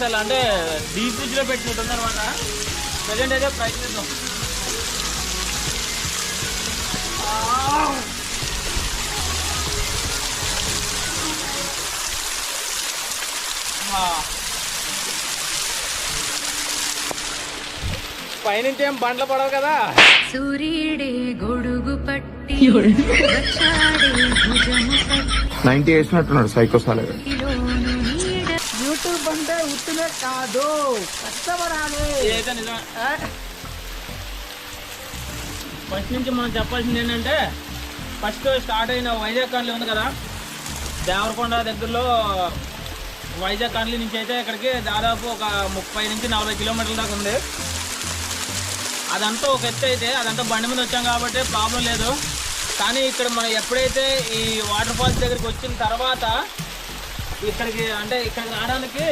అసలు అంటే deep fridge లో పెట్టినట్టుంది అనమాట. ప్రజెంట్ అయితే ప్రయత్నిద్దాం. పైనుంచి ఏం బండ్లు పడవు కదా. సూర్యుడే గొడుగు పట్టి 90 వేసినట్టున్నాడు సైకోసాలగా. యూట్యూబ్ అంటే ఉత్తినే కాదు, కష్టపడాలి. ఏదైతే నిజమే. ఫస్ట్ నుంచి మనం చెప్పాల్సింది ఏంటంటే, ఫస్ట్ స్టార్ట్ అయిన వైజాగ్ కాలనీ ఉంది కదా, దేవరకొండ దగ్గరలో వైజాగ్ కాలనీ నుంచి అయితే ఇక్కడికి దాదాపు ఒక 30 నుంచి 40 కిలోమీటర్ల దాకా ఉంది. అదంతా ఒక ఎత్తు అయితే, అదంతా బండి మీద వచ్చాం కాబట్టి ప్రాబ్లం లేదు. కానీ ఇక్కడ మనం ఎప్పుడైతే ఈ వాటర్ ఫాల్స్ దగ్గరికి వచ్చిన తర్వాత ఇక్కడికి రావడానికి